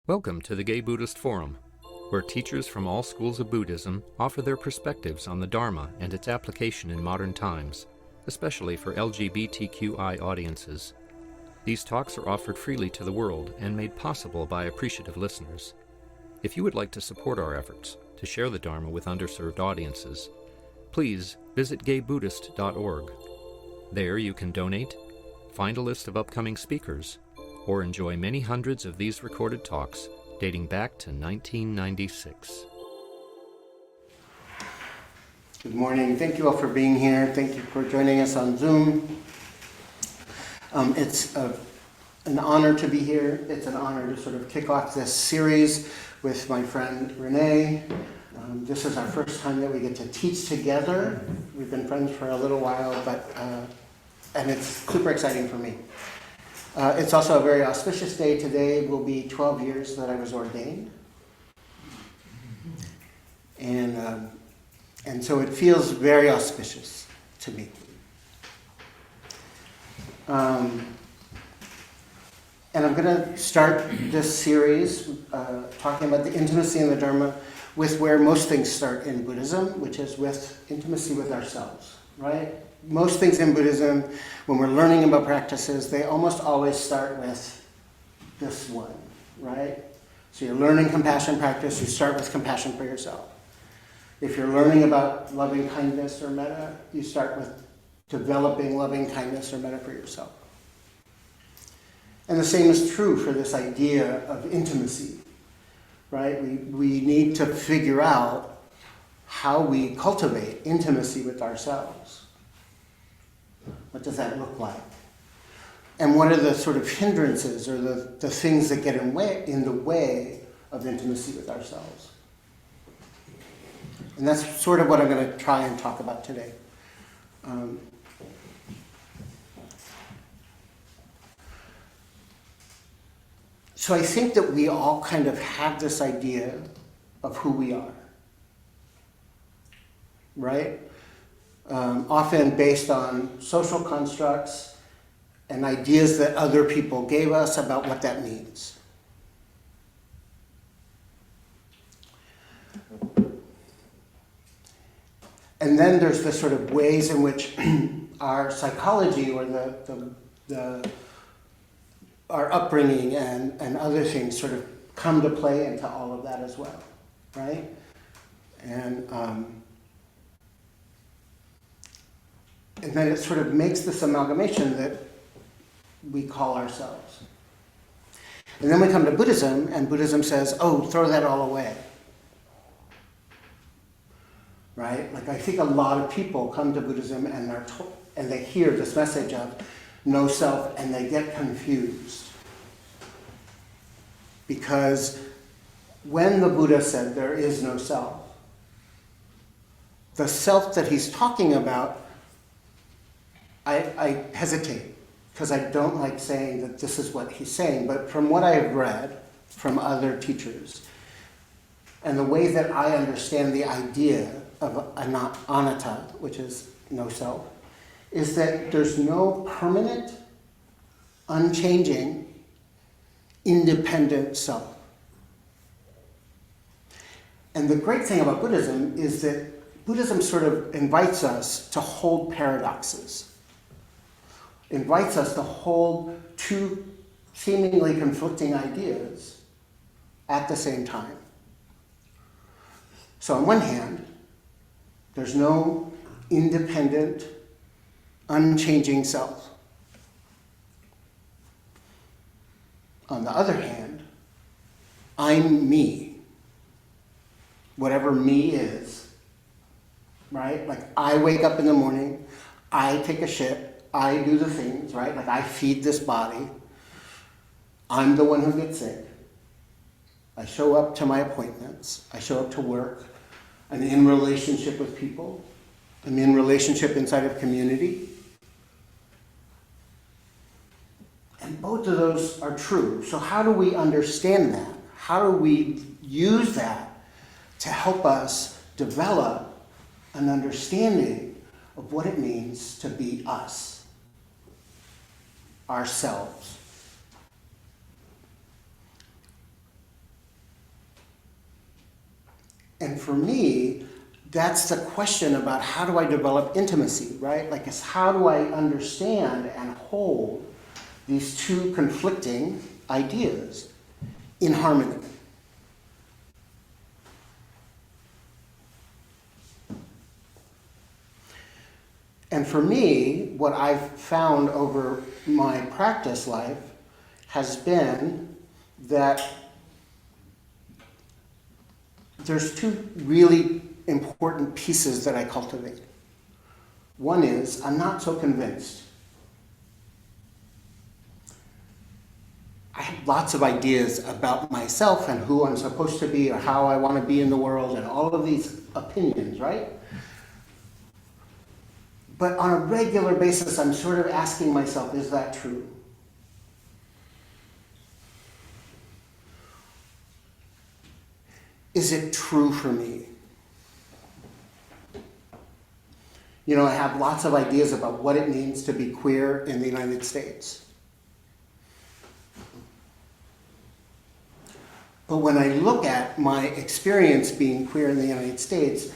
Welcome to the Gay Buddhist Forum, where teachers from all schools of Buddhism offer their perspectives on the Dharma and its application in modern times, especially for LGBTQI audiences. These talks are offered freely to the world and made possible by appreciative listeners. If you would like to support our efforts to share the Dharma with underserved audiences, please visit gaybuddhist.org. There you can donate, find a list of upcoming speakers, or enjoy many hundreds of these recorded talks dating back to 1996. Good morning. Thank you all for being here. Thank you for joining us on Zoom. It's an honor to be here. It's an honor to sort of kick off this series with my friend Renee. This is our first time that we get to teach together. We've been friends for a little while, and it's super exciting for me. It's also a very auspicious day. Today will be 12 years that I was ordained. And so it feels very auspicious to me. And I'm going to start this series talking about the intimacy in the Dharma with where most things start in Buddhism, which is with intimacy with ourselves, right? Most things in Buddhism, when we're learning about practices, they almost always start with this one, right? So you're learning compassion practice, you start with compassion for yourself. If you're learning about loving kindness or metta, you start with developing loving kindness or metta for yourself. And the same is true for this idea of intimacy, right? We need to figure out how we cultivate intimacy with ourselves. What does that look like? And what are the sort of hindrances or the things that get in the way of intimacy with ourselves? And that's sort of what I'm going to try and talk about today. So I think that we all kind of have this idea of who we are, right? Often based on social constructs and ideas that other people gave us about what that means. And then there's the sort of ways in which our psychology or our upbringing and other things sort of come to play into all of that as well, right? And then it sort of makes this amalgamation that we call ourselves. And then we come to Buddhism, and Buddhism says, oh, throw that all away. Right? Like I think a lot of people come to Buddhism and they hear this message of no self and they get confused. Because when the Buddha said there is no self, the self that he's talking about, I hesitate because I don't like saying that this is what he's saying, but from what I have read from other teachers and the way that I understand the idea of anatta, which is no self, is that there's no permanent, unchanging, independent self. And the great thing about Buddhism is that Buddhism sort of invites us to hold paradoxes. Invites us to hold two seemingly conflicting ideas at the same time. So on one hand, there's no independent, unchanging self. On the other hand, I'm me, whatever me is, right? Like I wake up in the morning, I take a shit, I do the things, right? Like I feed this body. I'm the one who gets sick. I show up to my appointments. I show up to work. I'm in relationship with people. I'm in relationship inside of community. And both of those are true. So how do we understand that? How do we use that to help us develop an understanding of what it means to be us? Ourselves. And for me, that's the question about how do I develop intimacy, right? Like, it's how do I understand and hold these two conflicting ideas in harmony? And for me, what I've found over my practice life has been that there's two really important pieces that I cultivate. One is, I'm not so convinced. I have lots of ideas about myself and who I'm supposed to be or how I want to be in the world and all of these opinions, right? But on a regular basis, I'm sort of asking myself, is that true? Is it true for me? You know, I have lots of ideas about what it means to be queer in the United States. But when I look at my experience being queer in the United States,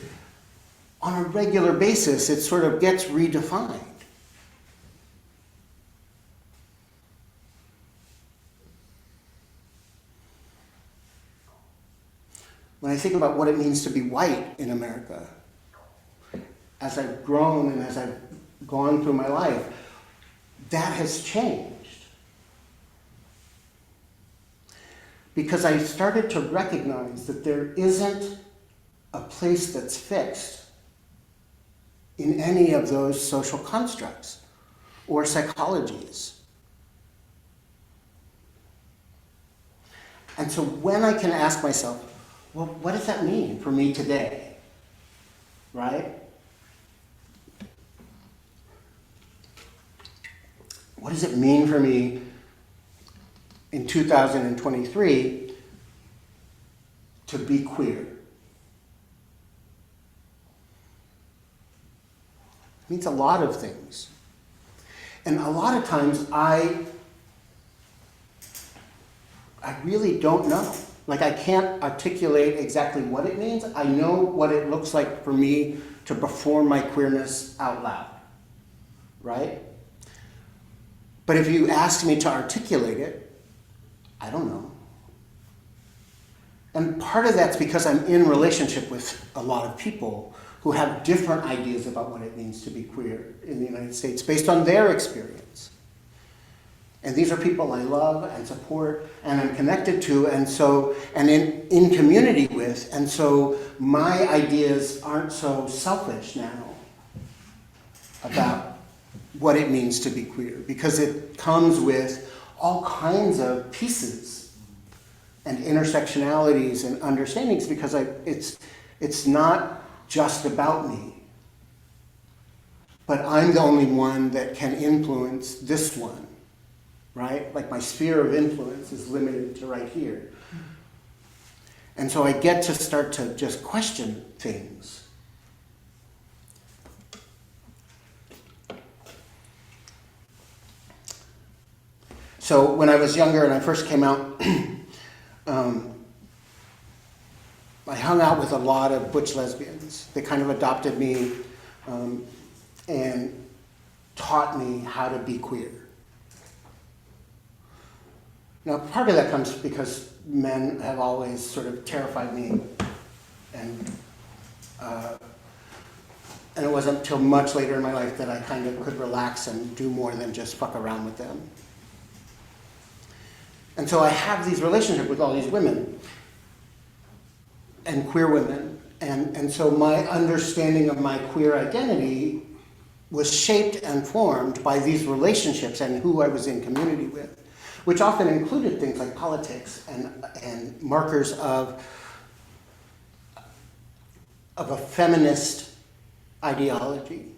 on a regular basis, it sort of gets redefined. When I think about what it means to be white in America, as I've grown and as I've gone through my life, that has changed. Because I started to recognize that there isn't a place that's fixed in any of those social constructs or psychologies. And so when I can ask myself, well, what does that mean for me today? Right? What does it mean for me in 2023 to be queer? It means a lot of things. And a lot of times I really don't know. Like, I can't articulate exactly what it means. I know what it looks like for me to perform my queerness out loud, right? But if you ask me to articulate it, I don't know. And part of that's because I'm in relationship with a lot of people who have different ideas about what it means to be queer in the United States based on their experience. And these are people I love and support and I'm connected to and in community with. And so my ideas aren't so selfish now about what it means to be queer, because it comes with all kinds of pieces and intersectionalities and understandings, because it's not just about me, but I'm the only one that can influence this one, right? Like, my sphere of influence is limited to right here. And so I get to start to just question things. So when I was younger and I first came out, I hung out with a lot of butch lesbians. They kind of adopted me and taught me how to be queer. Now, part of that comes because men have always sort of terrified me, and it wasn't until much later in my life that I kind of could relax and do more than just fuck around with them. And so I have these relationships with all these women, and queer women, and so my understanding of my queer identity was shaped and formed by these relationships and who I was in community with, which often included things like politics and markers of a feminist ideology.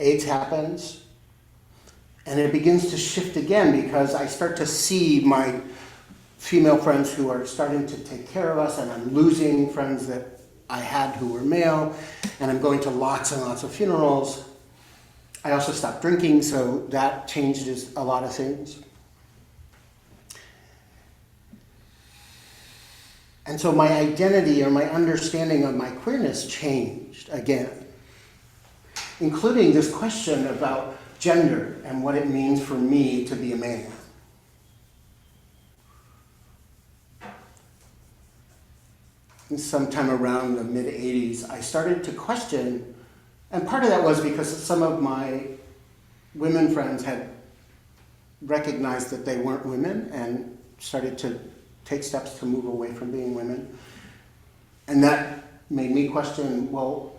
AIDS happens, and it begins to shift again because I start to see my female friends who are starting to take care of us, and I'm losing friends that I had who were male, and I'm going to lots and lots of funerals. I also stopped drinking, so that changed a lot of things. And so my identity or my understanding of my queerness changed again, including this question about gender and what it means for me to be a man. And sometime around the mid-'80s, I started to question, and part of that was because some of my women friends had recognized that they weren't women and started to take steps to move away from being women. And that made me question, well,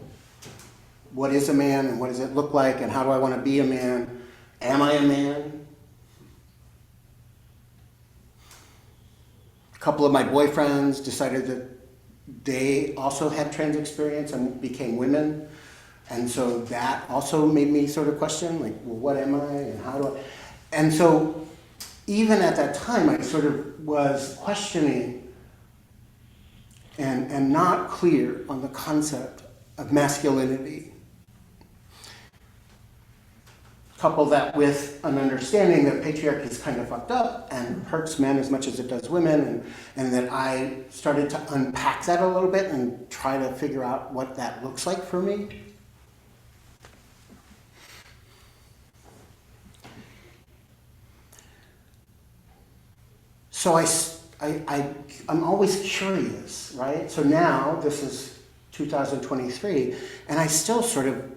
what is a man and what does it look like and how do I want to be a man? Am I a man? A couple of my boyfriends decided that they also had trans experience and became women. And so that also made me sort of question, like, well, what am I and how do I? And so even at that time, I sort of was questioning and not clear on the concept of masculinity. Couple that with an understanding that patriarchy is kind of fucked up and hurts men as much as it does women, and that I started to unpack that a little bit and try to figure out what that looks like for me. So I'm always curious, right? So now, this is 2023, and I still sort of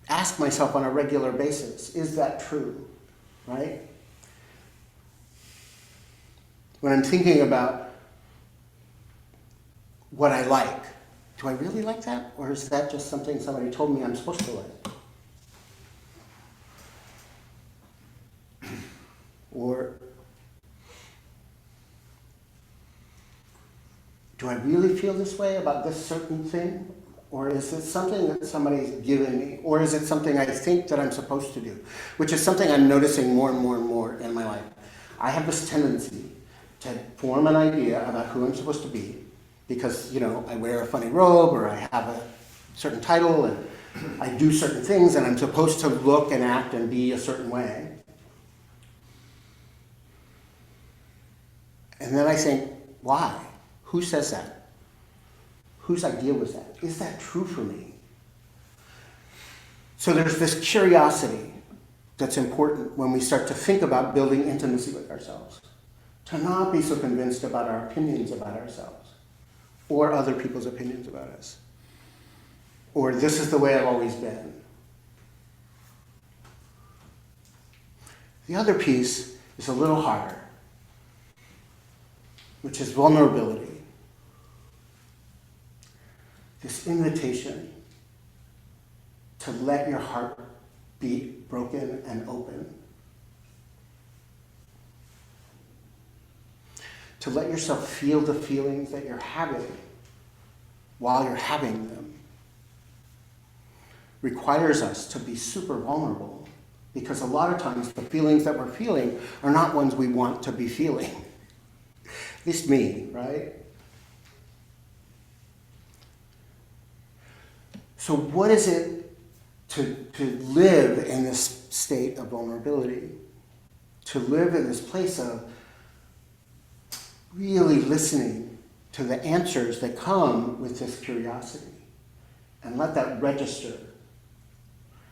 ask myself on a regular basis, is that true, right? When I'm thinking about what I like, do I really like that? Or is that just something somebody told me I'm supposed to like? Or do I really feel this way about this certain thing? Or is it something that somebody's given me? Or is it something I think that I'm supposed to do? Which is something I'm noticing more and more and more in my life. I have this tendency to form an idea about who I'm supposed to be because, you know, I wear a funny robe or I have a certain title and I do certain things and I'm supposed to look and act and be a certain way. And then I think, why? Who says that? Whose idea was that? Is that true for me? So there's this curiosity that's important when we start to think about building intimacy with ourselves. To not be so convinced about our opinions about ourselves or other people's opinions about us. Or this is the way I've always been. The other piece is a little harder, which is vulnerability. This invitation to let your heart be broken and open. To let yourself feel the feelings that you're having while you're having them. Requires us to be super vulnerable because a lot of times the feelings that we're feeling are not ones we want to be feeling. At least me, right? So what is it to live in this state of vulnerability? To live in this place of really listening to the answers that come with this curiosity and let that register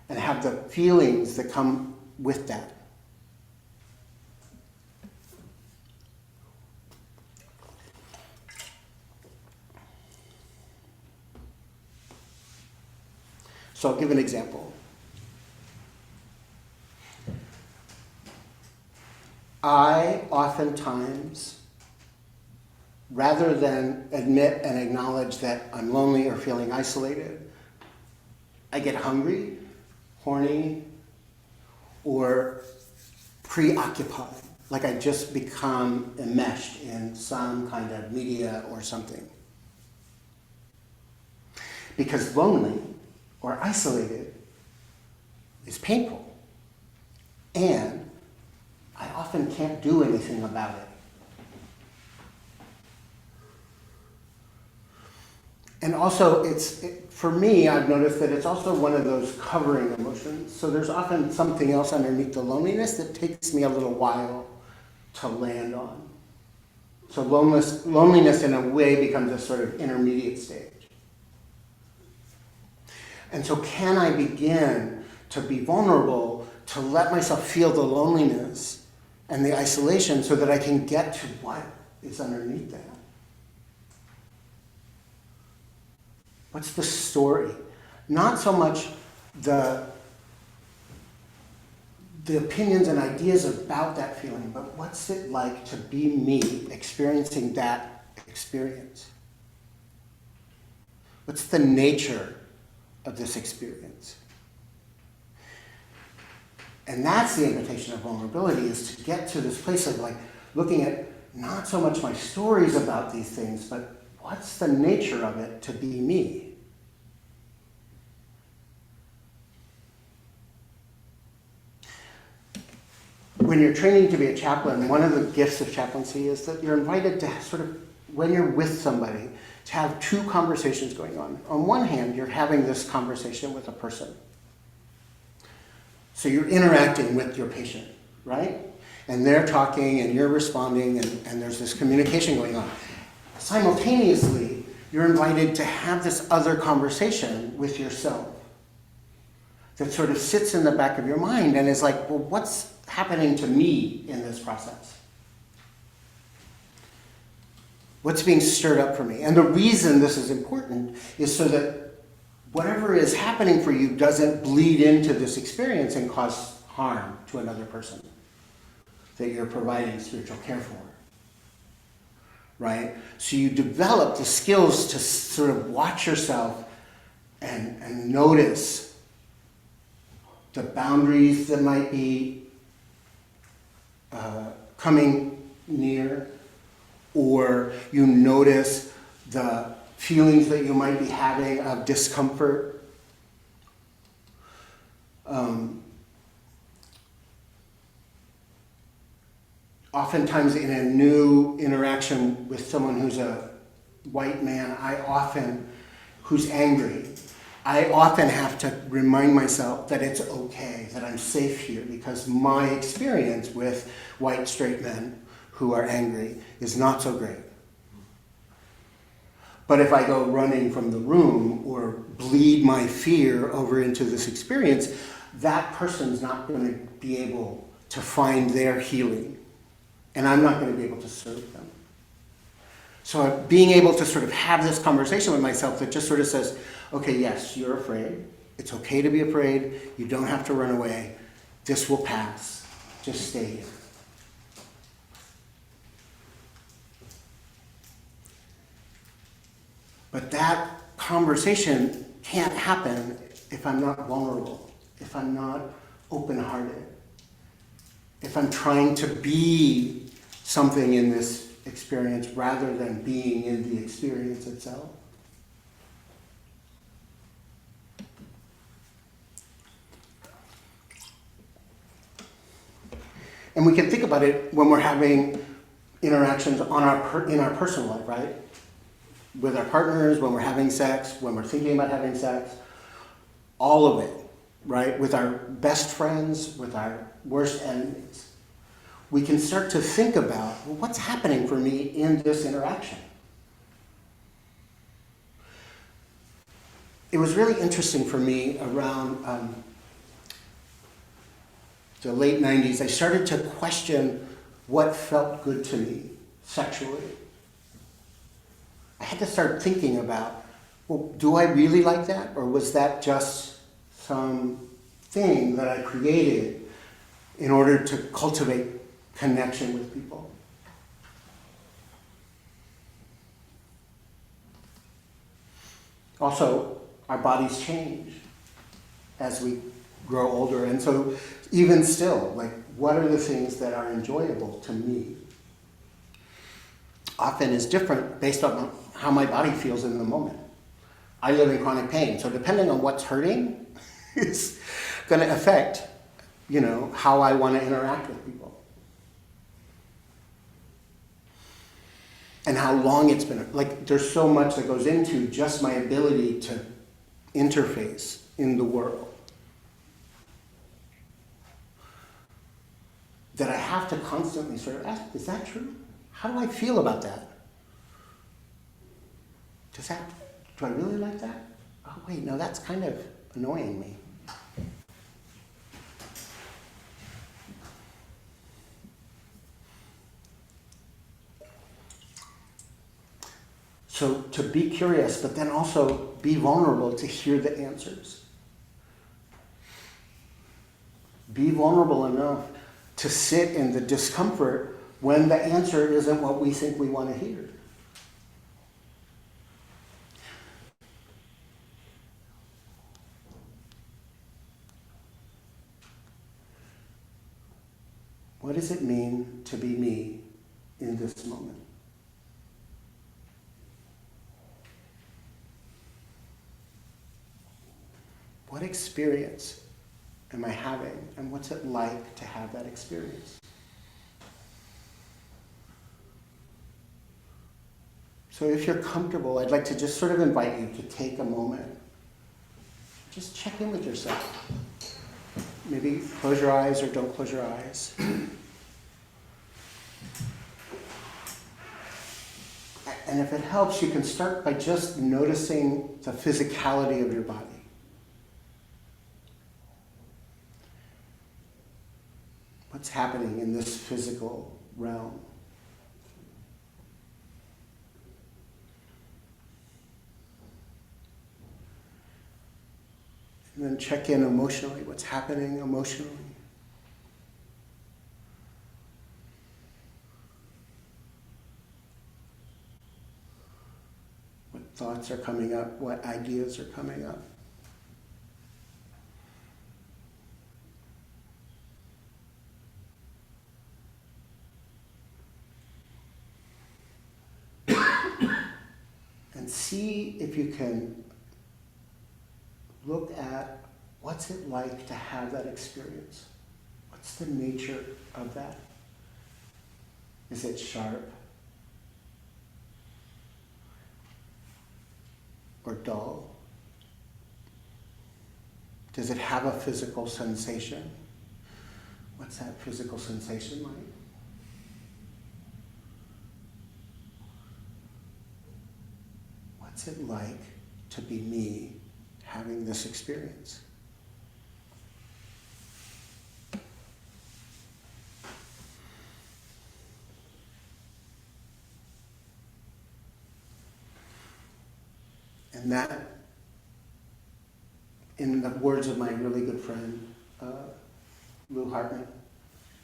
and have the feelings that come with that. So I'll give an example. I oftentimes, rather than admit and acknowledge that I'm lonely or feeling isolated, I get hungry, horny, or preoccupied, like I just become enmeshed in some kind of media or something. Because lonely or isolated is painful. And I often can't do anything about it. And also, for me, I've noticed that it's also one of those covering emotions. So there's often something else underneath the loneliness that takes me a little while to land on. So loneliness in a way becomes a sort of intermediate stage. And so can I begin to be vulnerable, to let myself feel the loneliness and the isolation so that I can get to what is underneath that? What's the story? Not so much the opinions and ideas about that feeling, but what's it like to be me experiencing that experience? What's the nature of this experience? And that's the invitation of vulnerability, is to get to this place of like looking at not so much my stories about these things, but what's the nature of it to be me? When you're training to be a chaplain, one of the gifts of chaplaincy is that you're invited to sort of, when you're with somebody, to have two conversations going on. On one hand, you're having this conversation with a person. So you're interacting with your patient, right? And they're talking and you're responding and there's this communication going on. Simultaneously, you're invited to have this other conversation with yourself that sort of sits in the back of your mind and is like, well, what's happening to me in this process? What's being stirred up for me? And the reason this is important is so that whatever is happening for you doesn't bleed into this experience and cause harm to another person that you're providing spiritual care for, right? So you develop the skills to sort of watch yourself and notice the boundaries that might be coming near, or you notice the feelings that you might be having of discomfort. Oftentimes in a new interaction with someone who's a white man, who's angry, I often have to remind myself that it's okay, that I'm safe here, because my experience with white straight men who are angry is not so great. But if I go running from the room or bleed my fear over into this experience, that person's not going to be able to find their healing. And I'm not going to be able to serve them. So being able to sort of have this conversation with myself that just sort of says, okay, yes, you're afraid. It's okay to be afraid. You don't have to run away. This will pass. Just stay here. But that conversation can't happen if I'm not vulnerable, if I'm not open-hearted, if I'm trying to be something in this experience rather than being in the experience itself. And we can think about it when we're having interactions in our personal life, right? With our partners, when we're having sex, when we're thinking about having sex, all of it, right? With our best friends, with our worst enemies. We can start to think about, well, what's happening for me in this interaction? It was really interesting for me around the late 90s. I started to question what felt good to me sexually. I had to start thinking about, well, do I really like that? Or was that just some thing that I created in order to cultivate connection with people? Also, our bodies change as we grow older. And so even still, like, what are the things that are enjoyable to me? Often is different based on how my body feels in the moment. I live in chronic pain, so depending on what's hurting, it's going to affect, how I want to interact with people. And how long it's been, there's so much that goes into just my ability to interface in the world that I have to constantly sort of ask, is that true? How do I feel about that? Do I really like that? Oh wait, no, that's kind of annoying me. So to be curious, but then also be vulnerable to hear the answers. Be vulnerable enough to sit in the discomfort when the answer isn't what we think we want to hear. What does it mean to be me in this moment? What experience am I having, and what's it like to have that experience? So if you're comfortable, I'd like to just sort of invite you to take a moment. Just check in with yourself. Maybe close your eyes or don't close your eyes. And if it helps, you can start by just noticing the physicality of your body. What's happening in this physical realm? And then check in emotionally. What's happening emotionally? What thoughts are coming up? What ideas are coming up? And see if you can look at what's it like to have that experience. What's the nature of that? Is it sharp? Or dull? Does it have a physical sensation? What's that physical sensation like? What's it like to be me having this experience? And that, in the words of my really good friend, Lou Hartman,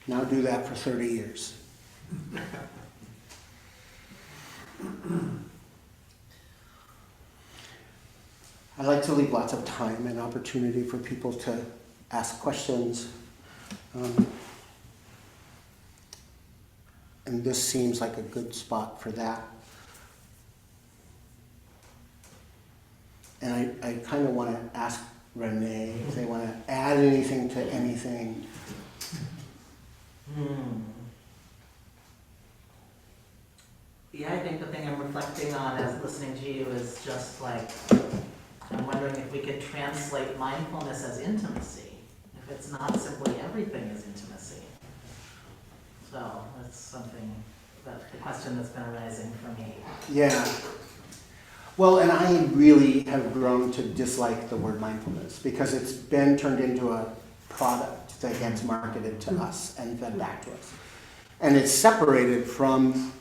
now do that for 30 years. I like to leave lots of time and opportunity for people to ask questions. And this seems like a good spot for that. And I kind of want to ask Renee if they want to add anything to anything. Yeah, I think the thing I'm reflecting on as listening to you is just like, I'm wondering if we could translate mindfulness as intimacy. If it's not simply everything is intimacy. So that's something, that the question that's been arising for me. Yeah. Well, and I really have grown to dislike the word mindfulness because it's been turned into a product that gets marketed to us and fed back to us. And it's separated from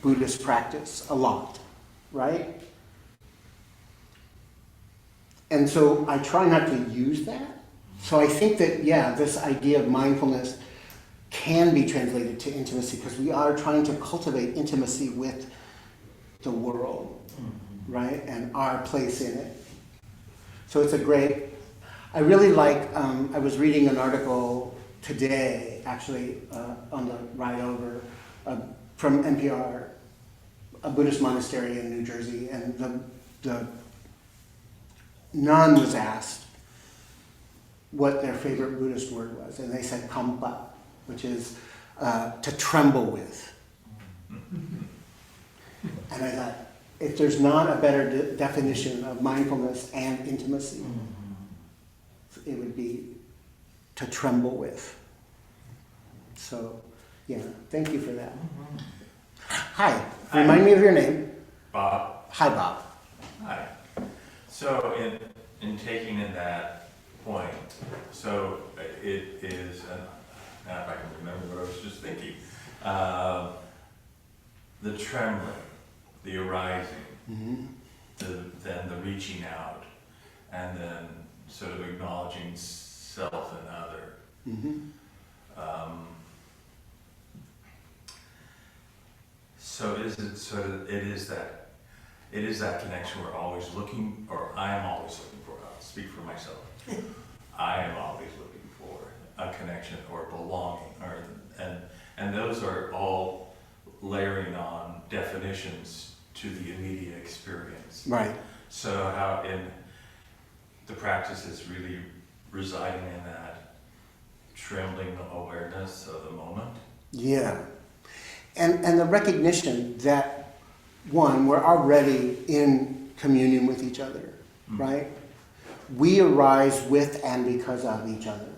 Buddhist practice a lot, right? And so I try not to use that. So I think that, yeah, this idea of mindfulness can be translated to intimacy because we are trying to cultivate intimacy with the world. Right? And our place in it. So it's a great, I really like, I was reading an article today, actually, on the ride over, from NPR, a Buddhist monastery in New Jersey, and the nun was asked what their favorite Buddhist word was, and they said kampa, which is to tremble with. And I thought, if there's not a better definition of mindfulness and intimacy, it would be to tremble with. So, yeah, thank you for that. Hi. Remind me of your name. Bob. Hi, Bob. Hi. So in taking in that point, so it is, now if I can remember what I was just thinking, the trembling, the arising, then the reaching out, and then sort of acknowledging self and other. So it is that connection we're always looking, or I am always looking for. I'll speak for myself. I am always looking for a connection or belonging, and those are all layering on definitions to the immediate experience. Right. So how in the practice is really residing in that trembling awareness of the moment. Yeah. And the recognition that, one, we're already in communion with each other, right? We arise with and because of each other,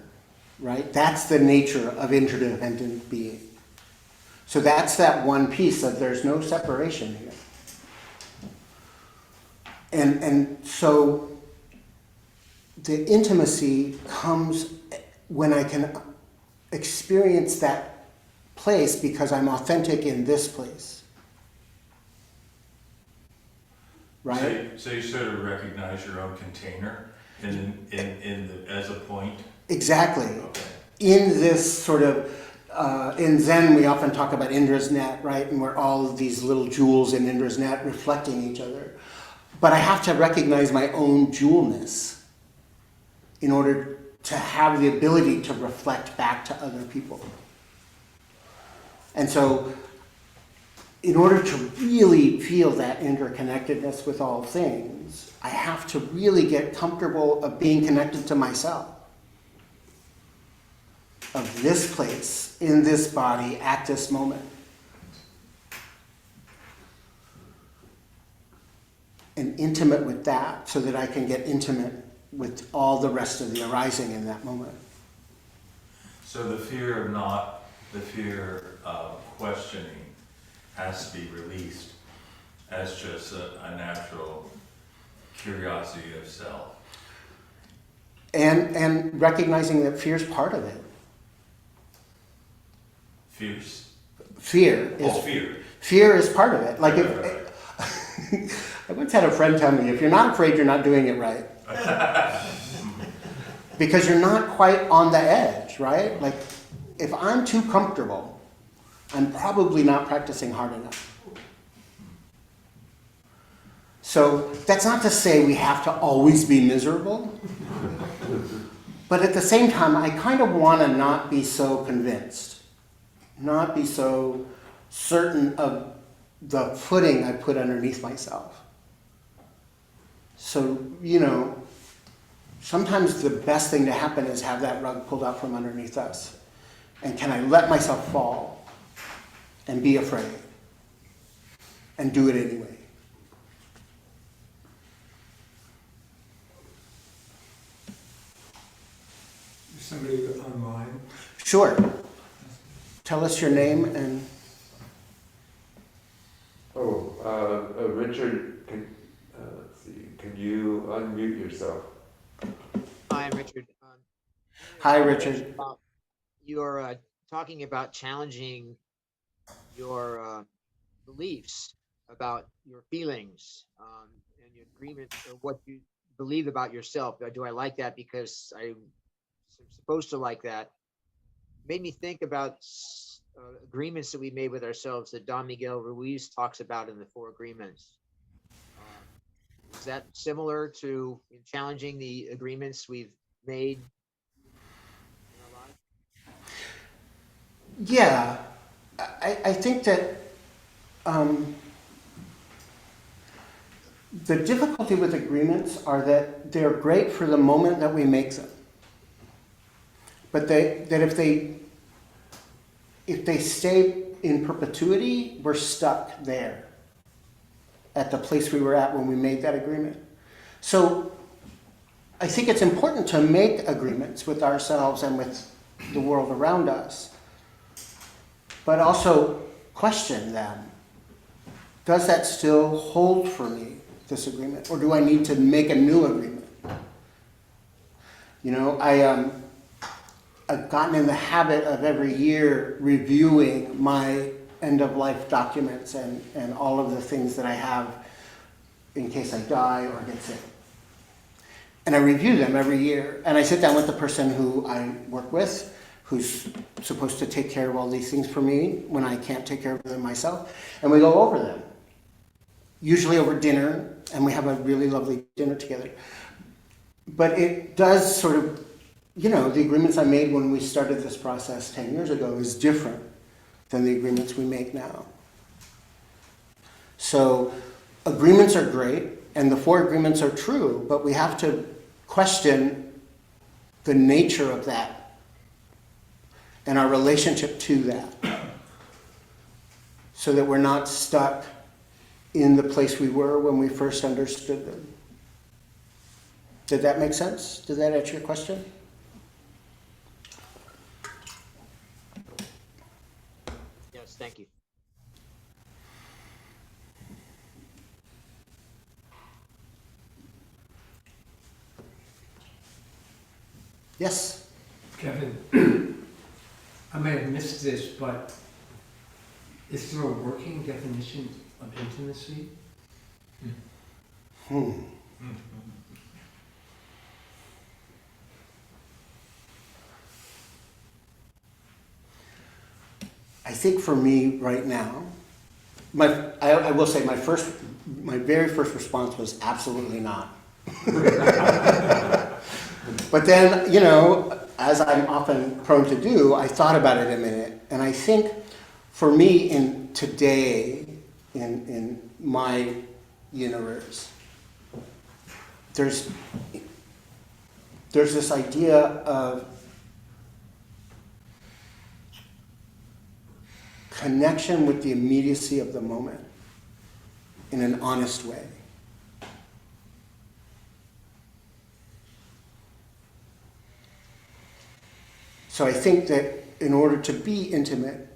right? That's the nature of interdependent being. So that's that one piece of there's no separation here. And so the intimacy comes when I can experience that place because I'm authentic in this place. Right? So you sort of recognize your own container as a point? Exactly. Okay. In this sort of, in Zen we often talk about Indra's net, right? And we're all of these little jewels in Indra's net reflecting each other. But I have to recognize my own jewelness in order to have the ability to reflect back to other people. And so, in order to really feel that interconnectedness with all things, I have to really get comfortable of being connected to myself. Of this place, in this body, at this moment. And intimate with that so that I can get intimate with all the rest of the arising in that moment. So the fear of questioning has to be released as just a natural curiosity of self. And recognizing that fear is part of it. Fierce? Fear is Fear. Fear is part of it. Like Right. I once had a friend tell me, if you're not afraid, you're not doing it right. Because you're not quite on the edge, right? Like, if I'm too comfortable, I'm probably not practicing hard enough. So that's not to say we have to always be miserable. But at the same time, I kind of want to not be so convinced, not be so certain of the footing I put underneath myself. So, sometimes the best thing to happen is have that rug pulled out from underneath us. And can I let myself fall and be afraid and do it anyway? Is somebody online? Sure. Tell us your name and... Richard, let's see, can you unmute yourself? Hi, I'm Richard. Hi, Richard. You're talking about challenging your beliefs about your feelings and your agreement or what you believe about yourself. Do I like that because I'm supposed to like that? Made me think about agreements that we made with ourselves that Don Miguel Ruiz talks about in the Four Agreements. Is that similar to challenging the agreements we've made in our lives? Yeah, I think that the difficulty with agreements are that they're great for the moment that we make them. But if they stay in perpetuity, we're stuck there at the place we were at when we made that agreement. So I think it's important to make agreements with ourselves and with the world around us, but also question them does that still hold for me, this agreement? Or do I need to make a new agreement? You know, I've gotten in the habit of every year reviewing my end-of-life documents and all of the things that I have in case I die or get sick. And I review them every year. And I sit down with the person who I work with, who's supposed to take care of all these things for me when I can't take care of them myself. And we go over them, usually over dinner, and we have a really lovely dinner together. But it does sort of, you know, the agreements I made when we started this process 10 years ago is different than the agreements we make now. So agreements are great, and the 4 agreements are true, but we have to question the nature of that and our relationship to that so that we're not stuck in the place we were when we first understood them. Did that make sense? Did that answer your question? Yes, thank you. Yes? Kevin, I may have missed this, but is there a working definition of intimacy? I think for me right now, I will say my very first response was absolutely not. But then, you know, as I'm often prone to do, I thought about it a minute, and I think for me in today, in my universe, there's this idea of connection with the immediacy of the moment in an honest way. So I think that in order to be intimate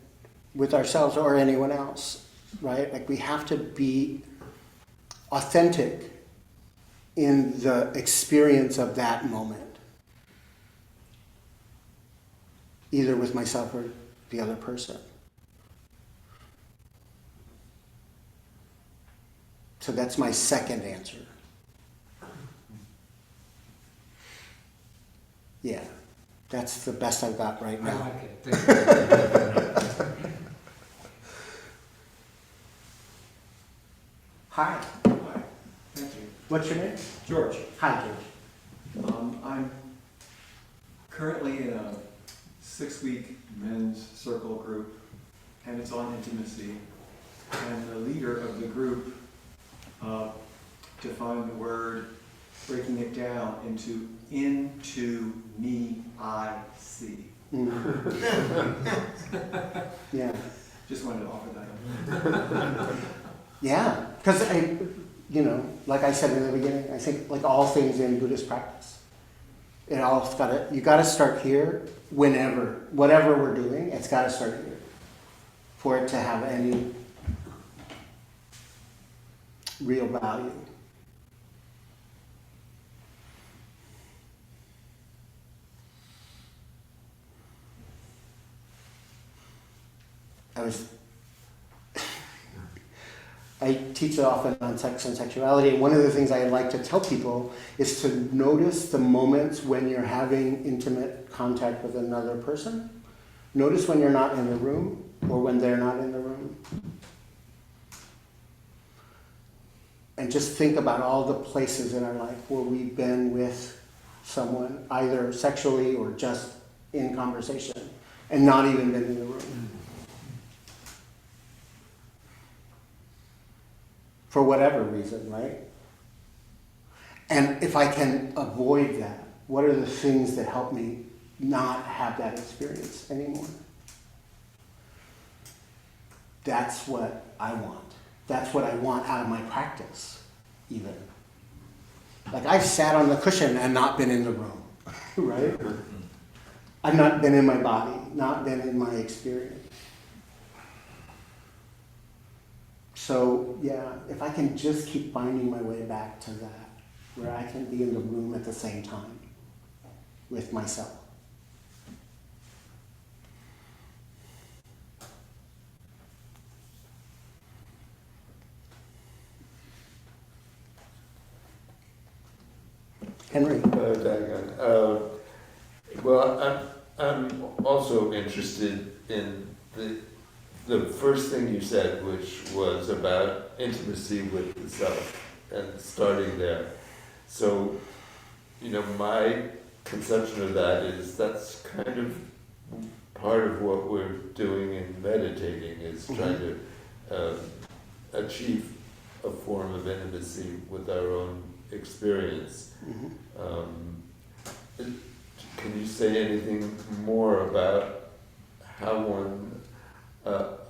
with ourselves or anyone else, right, like we have to be authentic in the experience of that moment, either with myself or the other person. So that's my second answer. Yeah, that's the best I've got right I now. like it. Thank you. Hi, Hi, thank you. what's your name? George, Hi, George. I'm currently in a 6-week men's circle group, and it's on intimacy. And the leader of the group defined the word, breaking it down into me, I see. Yeah. Just wanted to offer that up. Yeah, because like I said in the beginning, I think like all things in Buddhist practice, you got to start here whatever we're doing, it's got to start here for it to have any real value. I teach often on sex and sexuality, and one of the things I like to tell people is to notice the moments when you're having intimate contact with another person. Notice when you're not in the room or when they're not in the room. And just think about all the places in our life where we've been with someone, either sexually or just in conversation, and not even been in the room. For whatever reason, right? And if I can avoid that, what are the things that help me not have that experience anymore? That's what I want. That's what I want out of my practice, even. Like I've sat on the cushion and not been in the room, right? I've not been in my body, not been in my experience. So yeah, if I can just keep finding my way back to that, where I can be in the room at the same time with myself. Henry. Daigan. Well, I'm also interested in the first thing you said, which was about intimacy with the self and starting there. So, my conception of that is that's kind of part of what we're doing in meditating, is trying to achieve a form of intimacy with our own experience. Can you say anything more about how one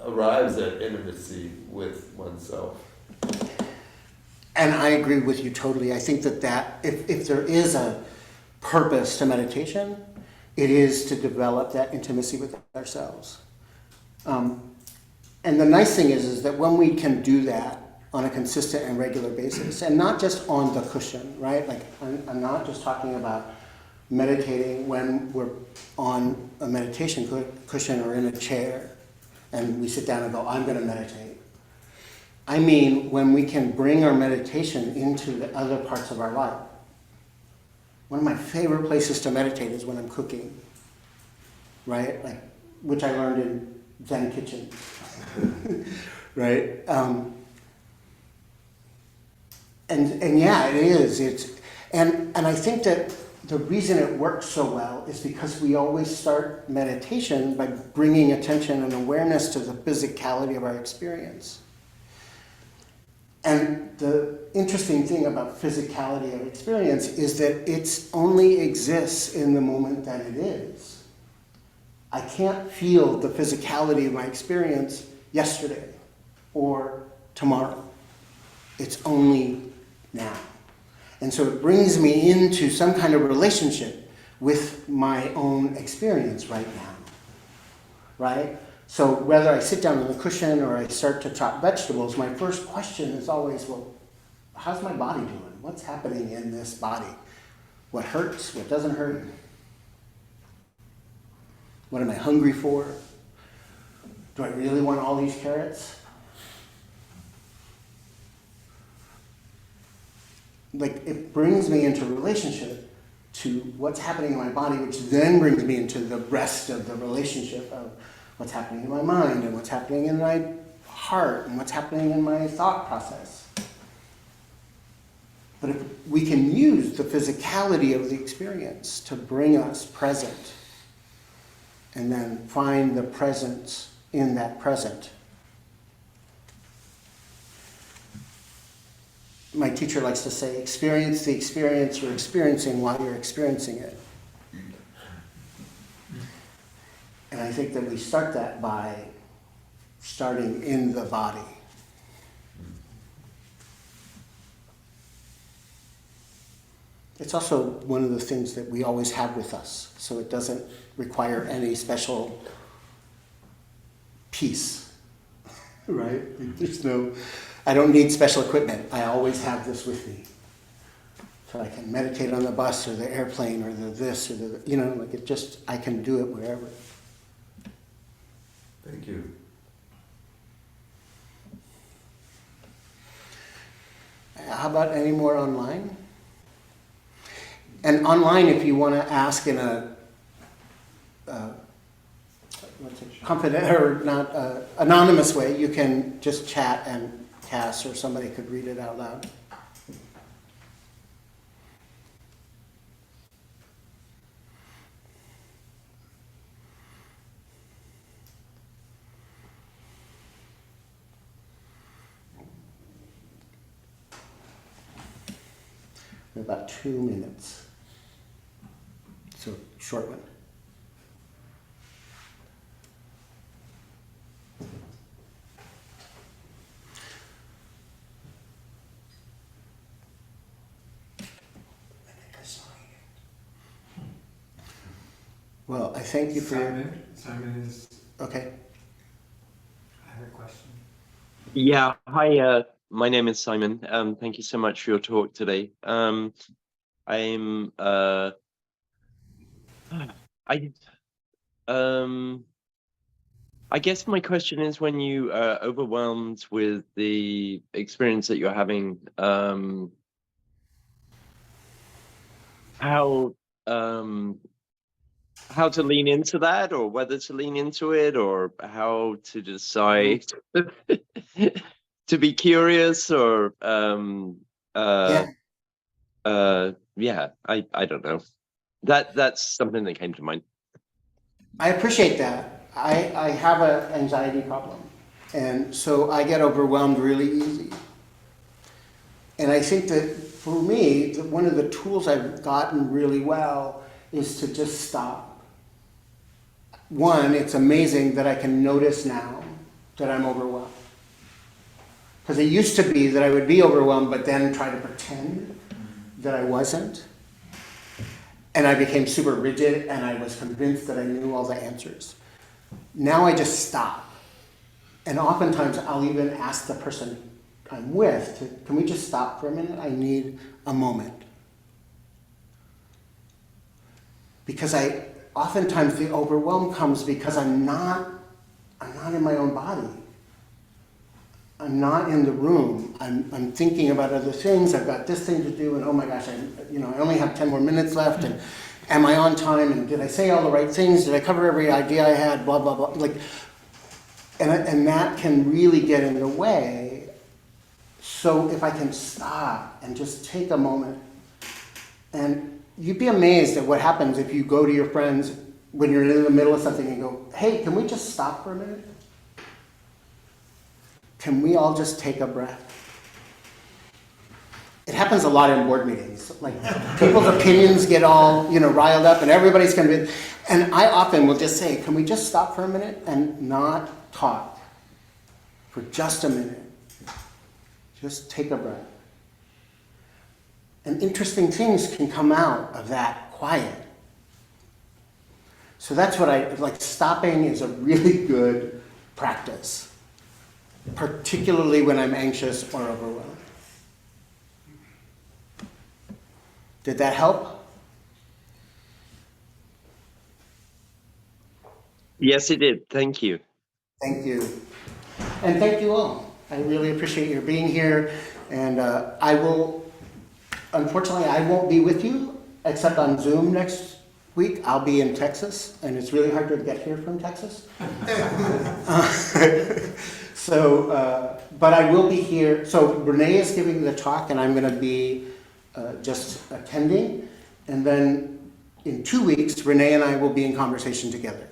arrives at intimacy with oneself? And I agree with you totally. I think that if there is a purpose to meditation, it is to develop that intimacy with ourselves. And the nice thing is that when we can do that on a consistent and regular basis, and not just on the cushion, right? Like I'm not just talking about meditating when we're on a meditation cushion or in a chair and we sit down and go, I'm going to meditate. I mean, when we can bring our meditation into the other parts of our life. One of my favorite places to meditate is when I'm cooking, right? Like, which I learned in Zen kitchen, right? And yeah, it is. And I think that the reason it works so well is because we always start meditation by bringing attention and awareness to the physicality of our experience. And the interesting thing about physicality of experience is that it only exists in the moment that it is. I can't feel the physicality of my experience yesterday or tomorrow. It's only now. And so it brings me into some kind of relationship with my own experience right now, right? So whether I sit down on the cushion or I start to chop vegetables, my first question is always, well, how's my body doing? What's happening in this body? What hurts? What doesn't hurt? What am I hungry for? Do I really want all these carrots? Like, it brings me into relationship to what's happening in my body, which then brings me into the rest of the relationship of what's happening in my mind and what's happening in my heart and what's happening in my thought process. But if we can use the physicality of the experience to bring us present and then find the presence in that present. My teacher likes to say, experience the experience you're experiencing while you're experiencing it. And I think that we start that by starting in the body. It's also one of the things that we always have with us, so it doesn't require any special piece, right? I don't need special equipment. I always have this with me. So I can meditate on the bus or the airplane or the this or the, I can do it wherever. Thank you. How about any more online? And online, if you want to ask in a confident or not anonymous way, you can just chat and Cass or somebody could read it out loud. About 2 minutes. So, short one. Well, I thank you for Simon is, Okay. I have a question. Yeah, hi, my name is Simon. Thank you so much for your talk today. I'm I I guess my question is, when you are overwhelmed with the experience that you're having, how how to lean into that, or whether to lean into it, or how to decide to be curious, or Yeah, yeah, I don't know. That's something that came to mind. I appreciate that. I have an anxiety problem, and so I get overwhelmed really easy. And I think that for me, one of the tools I've gotten really well is to just stop. One, it's amazing that I can notice now that I'm overwhelmed. Because it used to be that I would be overwhelmed, but then try to pretend that I wasn't. And I became super rigid, and I was convinced that I knew all the answers. Now I just stop. And oftentimes I'll even ask the person I'm with, can we just stop for a minute? I need a moment. Because oftentimes the overwhelm comes because I'm not in my own body. I'm not in the room. I'm thinking about other things. I've got this thing to do, and oh my gosh, I only have 10 more minutes left, and am I on time? And did I say all the right things? Did I cover every idea I had? Blah blah blah. And that can really get in the way. So if I can stop and just take a moment, and you'd be amazed at what happens if you go to your friends when you're in the middle of something and go, "Hey, can we just stop for a minute? Can we all just take a breath?" It happens a lot in board meetings. Like, people's opinions get all, riled up, and everybody's convinced. And I often will just say, can we just stop for a minute and not talk for just a minute? Just take a breath. And interesting things can come out of that quiet. So that's what stopping is a really good practice, particularly when I'm anxious or overwhelmed. Did that help? Yes, it did. Thank you. Thank you. And thank you all. I really appreciate your being here. And unfortunately, I won't be with you except on Zoom next week. I'll be in Texas, and it's really hard to get here from Texas. But I will be here. So Renee is giving the talk, and I'm going to be just attending. And then in 2 weeks, Renee and I will be in conversation together.